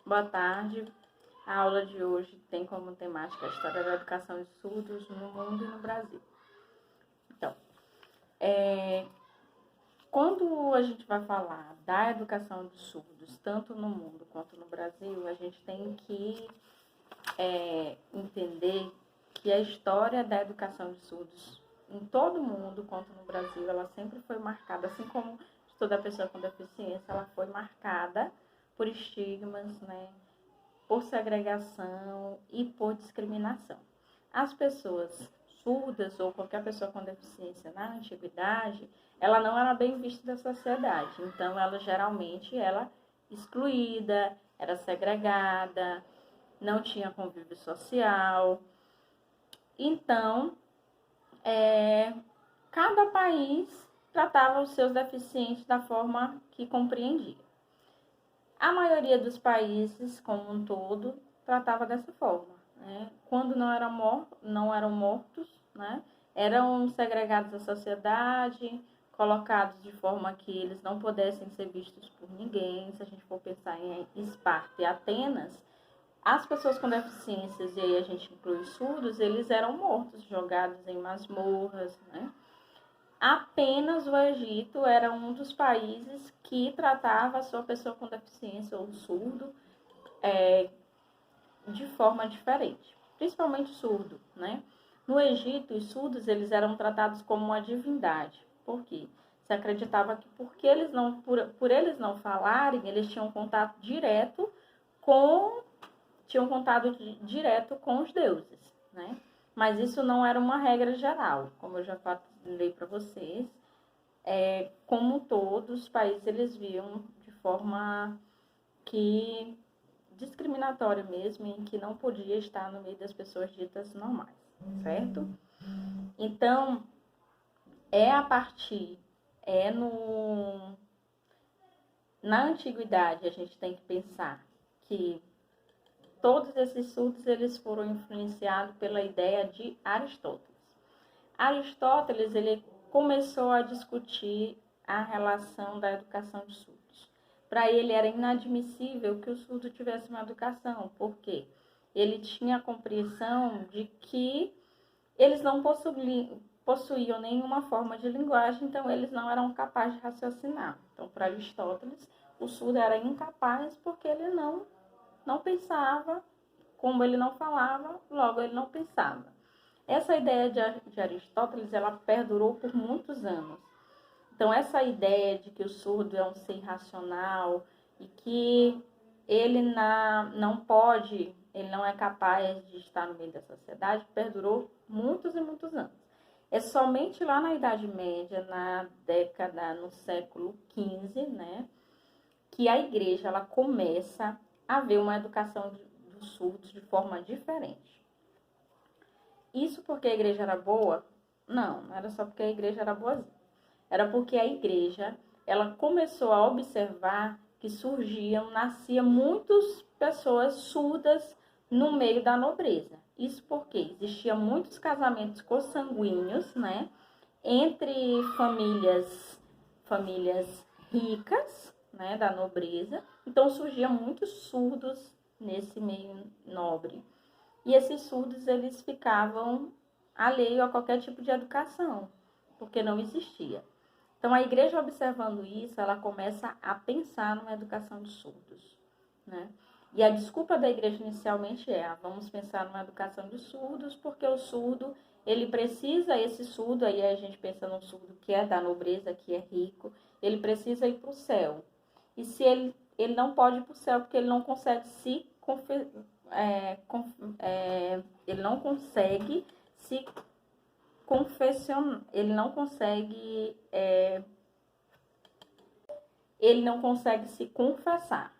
Boa tarde. A aula de hoje tem como temática a história da educação de surdos no mundo e no Brasil. Então, quando a gente vai falar da educação de surdos, tanto no mundo quanto no Brasil, a gente tem que entender que a história da educação de surdos em todo o mundo quanto no Brasil, ela sempre foi marcada, assim como de toda pessoa com deficiência, ela foi marcada por estigmas, né? Por segregação e por discriminação. As pessoas surdas ou qualquer pessoa com deficiência na antiguidade, ela não era bem vista da sociedade. Então, ela geralmente era excluída, era segregada, não tinha convívio social. Então, cada país tratava os seus deficientes da forma que compreendia. A maioria dos países, como um todo, tratava dessa forma, né? Quando não eram mortos, né? Eram segregados da sociedade, colocados de forma que eles não pudessem ser vistos por ninguém. Se a gente for pensar em Esparta e Atenas, as pessoas com deficiências, e aí a gente inclui os surdos, eles eram mortos, jogados em masmorras, né? Apenas o Egito era um dos países que tratava a sua pessoa com deficiência ou surdo de forma diferente, principalmente surdo, né? No Egito, os surdos eles eram tratados como uma divindade. Por quê? Se acreditava que porque por eles não falarem, eles tinham contato direto com os deuses, né? Mas isso não era uma regra geral, como eu já falei para vocês. Como todos os países eles viam de forma que discriminatória mesmo, em que não podia estar no meio das pessoas ditas normais, certo? Então, na antiguidade a gente tem que pensar que todos esses surdos eles foram influenciados pela ideia de Aristóteles. Aristóteles ele começou a discutir a relação da educação de surdos. Para ele era inadmissível que o surdo tivesse uma educação, porque ele tinha a compreensão de que eles não possuíam nenhuma forma de linguagem, então eles não eram capazes de raciocinar. Então, para Aristóteles, o surdo era incapaz porque ele não pensava, como ele não falava, logo ele não pensava. Essa ideia de Aristóteles, ela perdurou por muitos anos. Então, essa ideia de que o surdo é um ser irracional e que ele não é capaz de estar no meio da sociedade, perdurou muitos e muitos anos. É somente lá na Idade Média, no século XV, né, que a igreja ela começa a ver uma educação dos surdos de forma diferente. Isso porque a igreja era boa? Não era só porque a igreja era boazinha. Era porque a igreja ela começou a observar que nasciam muitas pessoas surdas no meio da nobreza. Isso porque existiam muitos casamentos consanguíneos, né, entre famílias ricas, né, da nobreza. Então surgiam muitos surdos nesse meio nobre. E esses surdos eles ficavam alheios a qualquer tipo de educação, porque não existia. Então, a igreja observando isso, ela começa a pensar numa educação de surdos, né? E a desculpa da igreja inicialmente vamos pensar numa educação de surdos, porque o surdo, esse surdo, aí a gente pensa num surdo que é da nobreza, que é rico, ele precisa ir para o céu. E se ele não pode ir para o céu, porque ele não consegue ele não consegue se confessionar, ele não consegue se confessar.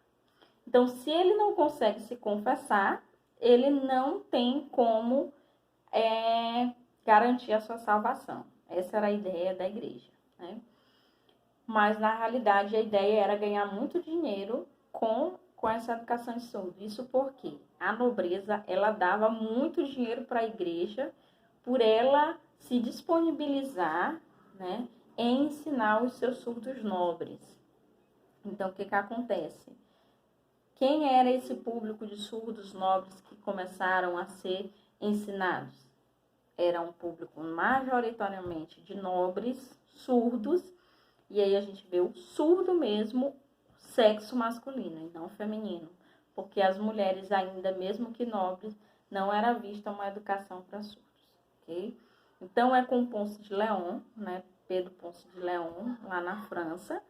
Então, se ele não consegue se confessar, ele não tem como garantir a sua salvação. Essa era a ideia da igreja, né? Mas, na realidade, a ideia era ganhar muito dinheiro com essa educação de surdo. Isso porque a nobreza, ela dava muito dinheiro para a igreja por ela se disponibilizar, né, em ensinar os seus surdos nobres. Então, o que acontece? Quem era esse público de surdos nobres que começaram a ser ensinados? Era um público majoritariamente de nobres surdos, e aí a gente vê o surdo mesmo, sexo masculino e não feminino, porque as mulheres ainda, mesmo que nobres, não era vista uma educação para surdos, ok? Então é com Ponce de León, né, Pedro Ponce de León, lá na França,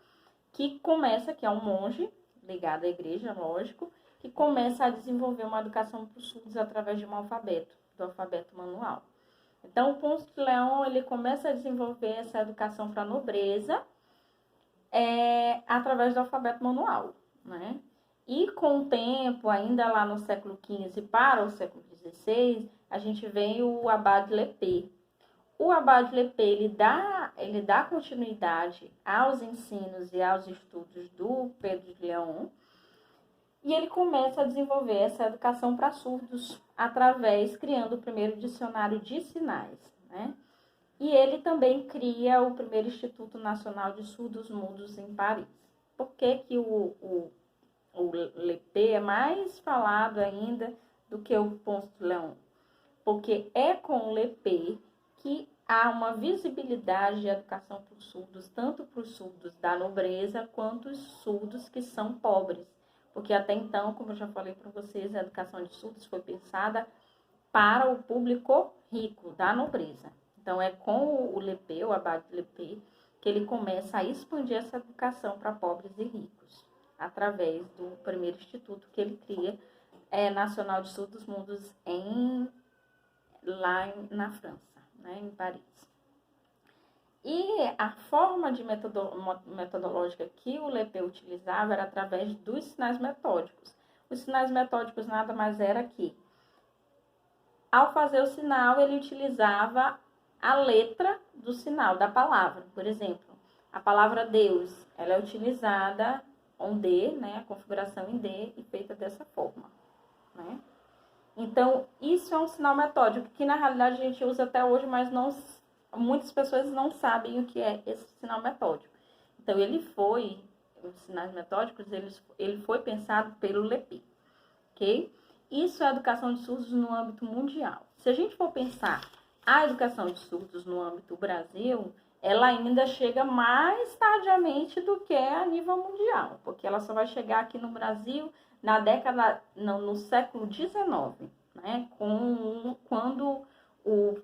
que começa, que é um monge ligado à igreja, lógico, que começa a desenvolver uma educação para os surdos através de um alfabeto, do alfabeto manual. Então, o Ponce de León, ele começa a desenvolver essa educação para a nobreza através do alfabeto manual, né? E com o tempo, ainda lá no século XV para o século XVI, a gente vê o Abade Lepê. O Abade Lepê, ele dá continuidade aos ensinos e aos estudos do Pedro de León, e ele começa a desenvolver essa educação para surdos criando o primeiro dicionário de sinais, né? E ele também cria o primeiro Instituto Nacional de Surdos Mudos em Paris. Por que que o Lepê é mais falado ainda do que o Ponce de León? Porque é com o Lepê que há uma visibilidade de educação para os surdos, tanto para os surdos da nobreza, quanto os surdos que são pobres. Porque até então, como eu já falei para vocês, a educação de surdos foi pensada para o público rico, da nobreza. Então, é com o Lepê, o Abade Lepê, que ele começa a expandir essa educação para pobres e ricos, através do primeiro instituto que ele cria, Nacional de Surdos Mudos, lá na França, né, em Paris. E a forma de metodológica que o Lepê utilizava era através dos sinais metódicos. Os sinais metódicos nada mais era que, ao fazer o sinal, ele utilizava a letra do sinal, da palavra. Por exemplo, a palavra Deus, ela é utilizada em D, né, a configuração em D, e feita dessa forma, né? Então, isso é um sinal metódico, que na realidade a gente usa até hoje, mas muitas pessoas não sabem o que é esse sinal metódico. Então, os sinais metódicos, ele foi pensado pelo Lepê, ok? Isso é a educação de surdos no âmbito mundial. Se a gente for pensar a educação de surdos no âmbito Brasil, ela ainda chega mais tardiamente do que a nível mundial, porque ela só vai chegar aqui no Brasil no século XIX, né? Quando o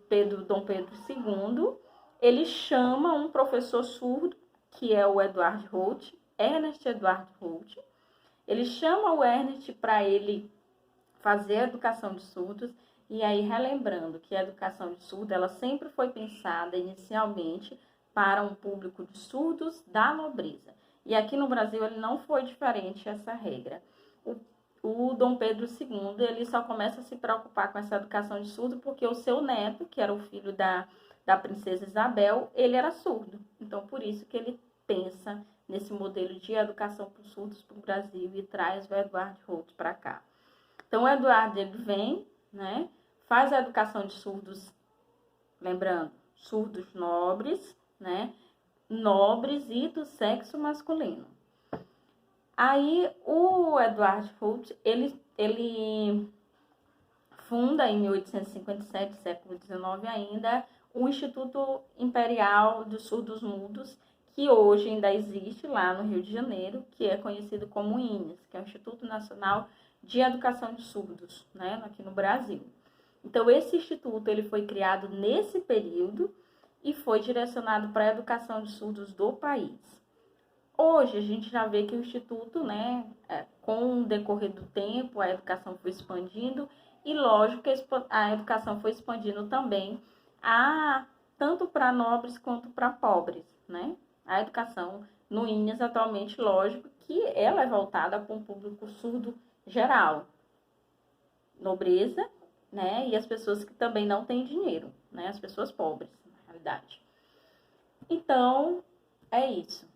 Dom Pedro II, ele chama um professor surdo, que é o Eduard Holt, Ernest Eduard Holt. Ele chama o Ernest para ele fazer a educação de surdos, e aí relembrando que a educação de surdo, ela sempre foi pensada inicialmente para um público de surdos da nobreza. E aqui no Brasil ele não foi diferente essa regra. O Dom Pedro II, ele só começa a se preocupar com essa educação de surdo porque o seu neto, que era o filho da princesa Isabel, ele era surdo. Então, por isso que ele pensa nesse modelo de educação para os surdos para o Brasil e traz o Eduard Holt para cá. Então, o Eduardo, ele vem, né, faz a educação de surdos, lembrando, surdos nobres, né, nobres e do sexo masculino. Aí, o Eduard Holt, ele funda, em 1857, século XIX ainda, o Instituto Imperial dos Surdos Mudos, que hoje ainda existe lá no Rio de Janeiro, que é conhecido como INES, que é o Instituto Nacional de Educação de Surdos, né, aqui no Brasil. Então, esse instituto ele foi criado nesse período e foi direcionado para a educação de surdos do país. Hoje, a gente já vê que o instituto, né, com o decorrer do tempo, a educação foi expandindo e, lógico, que a educação foi expandindo também tanto para nobres quanto para pobres, né? A educação no INES atualmente, lógico, que ela é voltada para um público surdo geral, nobreza, né, e as pessoas que também não têm dinheiro, né, as pessoas pobres, na realidade. Então, é isso.